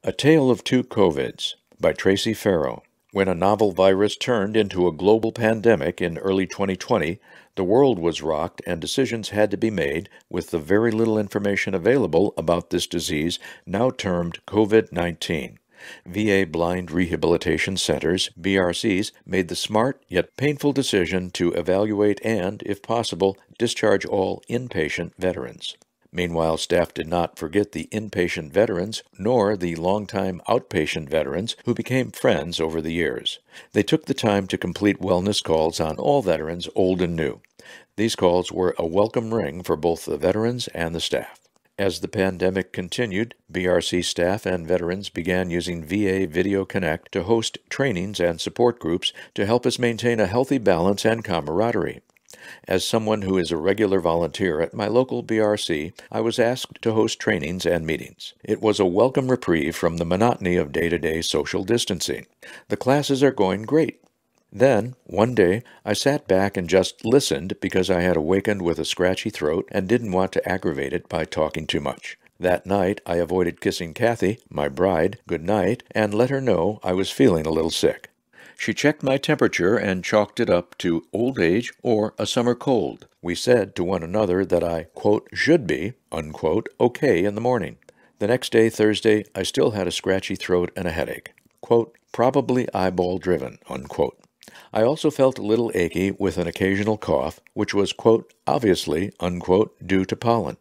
A Tale of Two COVIDs by Tracy Farrow. When a novel virus turned into a global pandemic in early 2020, the world was rocked and decisions had to be made with the very little information available about this disease now termed COVID-19. VA Blind Rehabilitation Centers, BRCs, made the smart yet painful decision to evaluate and, if possible, discharge all inpatient veterans. Meanwhile, staff did not forget the inpatient veterans nor the longtime outpatient veterans who became friends over the years. They took the time to complete wellness calls on all veterans, old and new. These calls were a welcome ring for both the veterans and the staff. As the pandemic continued, BRC staff and veterans began using VA Video Connect to host trainings and support groups to help us maintain a healthy balance and camaraderie. As someone who is a regular volunteer at my local BRC, I was asked to host trainings and meetings. It was a welcome reprieve from the monotony of day-to-day social distancing. The classes are going great. Then, one day, I sat back and just listened because I had awakened with a scratchy throat and didn't want to aggravate it by talking too much. That night, I avoided kissing Kathy, my bride, good night, and let her know I was feeling a little sick. She checked my temperature and chalked it up to old age or a summer cold. We said to one another that I, quote, should be, unquote, okay in the morning. The next day, Thursday, I still had a scratchy throat and a headache. Quote, probably eyeball-driven, unquote. I also felt a little achy with an occasional cough, which was, quote, obviously, unquote, due to pollen.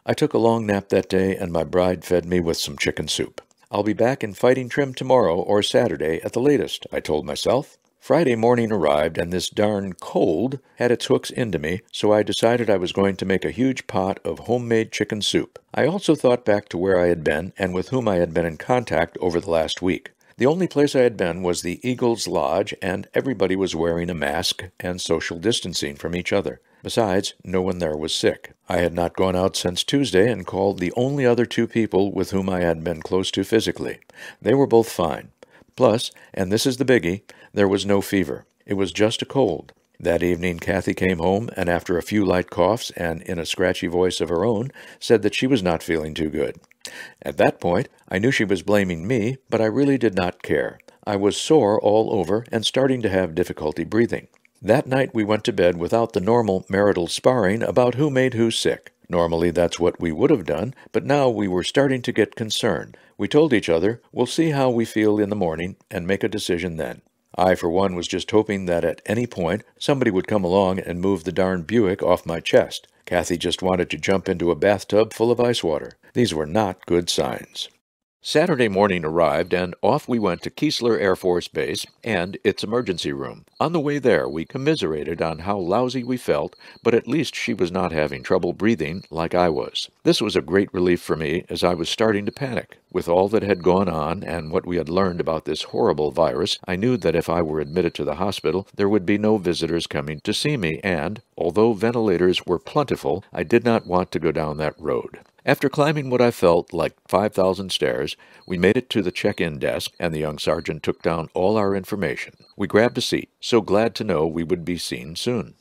I took a long nap that day and my bride fed me with some chicken soup. I'll be back in fighting trim tomorrow or Saturday at the latest, I told myself. Friday morning arrived and this darn cold had its hooks into me, so I decided I was going to make a huge pot of homemade chicken soup. I also thought back to where I had been and with whom I had been in contact over the last week. The only place I had been was the Eagles Lodge, and everybody was wearing a mask and social distancing from each other. Besides, no one there was sick. I had not gone out since Tuesday and called the only other two people with whom I had been close to physically. They were both fine. Plus, and this is the biggie, there was no fever. It was just a cold. That evening, Kathy came home and after a few light coughs and in a scratchy voice of her own, said that she was not feeling too good. At that point, I knew she was blaming me, but I really did not care. I was sore all over and starting to have difficulty breathing. That night we went to bed without the normal marital sparring about who made who sick. Normally that's what we would have done, but now we were starting to get concerned. We told each other, we'll see how we feel in the morning and make a decision then. I, for one, was just hoping that at any point somebody would come along and move the darn Buick off my chest. Kathy just wanted to jump into a bathtub full of ice water. These were not good signs. Saturday morning arrived, and off we went to Keesler Air Force Base and its emergency room. On the way there, we commiserated on how lousy we felt, but at least she was not having trouble breathing like I was. This was a great relief for me, as I was starting to panic. With all that had gone on and what we had learned about this horrible virus, I knew that if I were admitted to the hospital, there would be no visitors coming to see me, and, although ventilators were plentiful, I did not want to go down that road. After climbing what I felt like 5,000 stairs, we made it to the check-in desk, and the young sergeant took down all our information. We grabbed a seat, so glad to know we would be seen soon.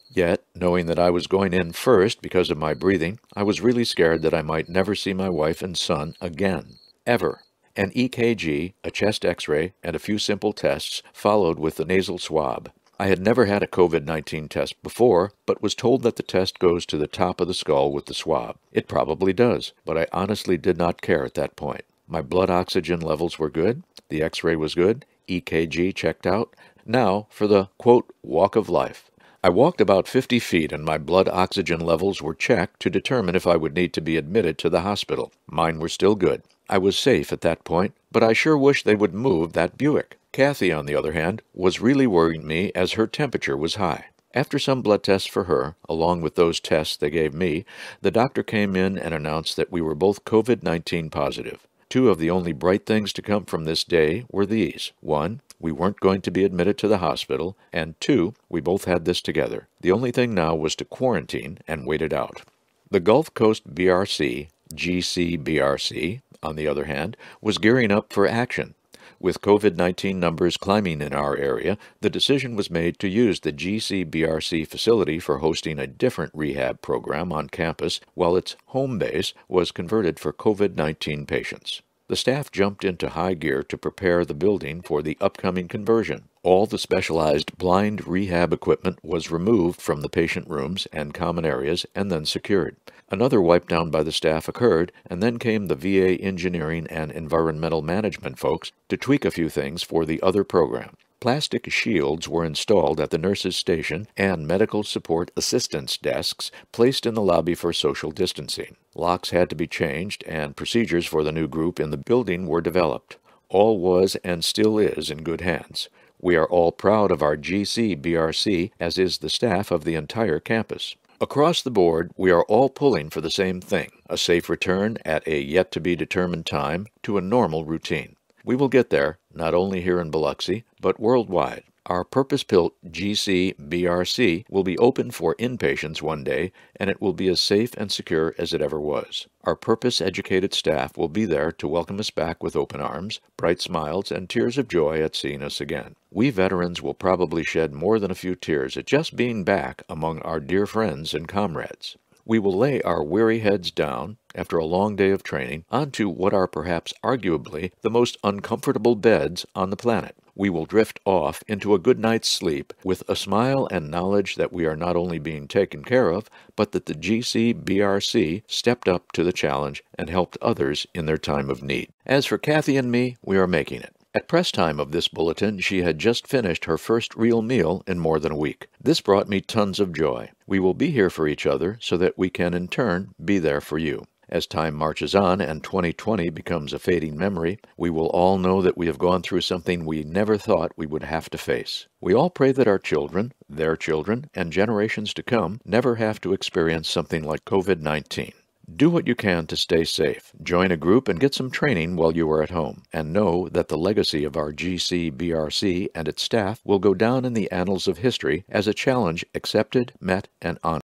Yet, knowing that I was going in first because of my breathing, I was really scared that I might never see my wife and son again. Ever. An EKG, a chest x-ray, and a few simple tests followed with the nasal swab. I had never had a COVID-19 test before, but was told that the test goes to the top of the skull with the swab. It probably does, but I honestly did not care at that point. My blood oxygen levels were good, the x-ray was good, EKG checked out. Now for the, quote, walk of life. I walked about 50 feet and my blood oxygen levels were checked to determine if I would need to be admitted to the hospital. Mine were still good. I was safe at that point, but I sure wish they would move that Buick. Kathy, on the other hand, was really worrying me as her temperature was high. After some blood tests for her, along with those tests they gave me, the doctor came in and announced that we were both COVID-19 positive. Two of the only bright things to come from this day were these. 1, we weren't going to be admitted to the hospital, and 2, we both had this together. The only thing now was to quarantine and wait it out. The Gulf Coast BRC, GCBRC, on the other hand, was gearing up for action. With COVID-19 numbers climbing in our area, the decision was made to use the GCBRC facility for hosting a different rehab program on campus, while its home base was converted for COVID-19 patients. The staff jumped into high gear to prepare the building for the upcoming conversion. All the specialized blind rehab equipment was removed from the patient rooms and common areas and then secured. Another wipe down by the staff occurred, and then came the VA engineering and environmental management folks to tweak a few things for the other program. Plastic shields were installed at the nurses' station and medical support assistance desks placed in the lobby for social distancing. Locks had to be changed, and procedures for the new group in the building were developed. All was and still is in good hands. We are all proud of our GC-BRC, as is the staff of the entire campus. Across the board, we are all pulling for the same thing, a safe return at a yet-to-be-determined time to a normal routine. We will get there, not only here in Biloxi, but worldwide. Our purpose-built GC-BRC will be open for inpatients one day, and it will be as safe and secure as it ever was. Our purpose-educated staff will be there to welcome us back with open arms, bright smiles, and tears of joy at seeing us again. We veterans will probably shed more than a few tears at just being back among our dear friends and comrades. We will lay our weary heads down, after a long day of training, onto what are perhaps arguably the most uncomfortable beds on the planet. We will drift off into a good night's sleep with a smile and knowledge that we are not only being taken care of, but that the GC-BRC stepped up to the challenge and helped others in their time of need. As for Kathy and me, we are making it. At press time of this bulletin, she had just finished her first real meal in more than a week. This brought me tons of joy. We will be here for each other so that we can in turn be there for you. As time marches on and 2020 becomes a fading memory, we will all know that we have gone through something we never thought we would have to face. We all pray that our children, their children, and generations to come never have to experience something like COVID-19. Do what you can to stay safe. Join a group and get some training while you are at home. And know that the legacy of our GC-BRC and its staff will go down in the annals of history as a challenge accepted, met, and honored.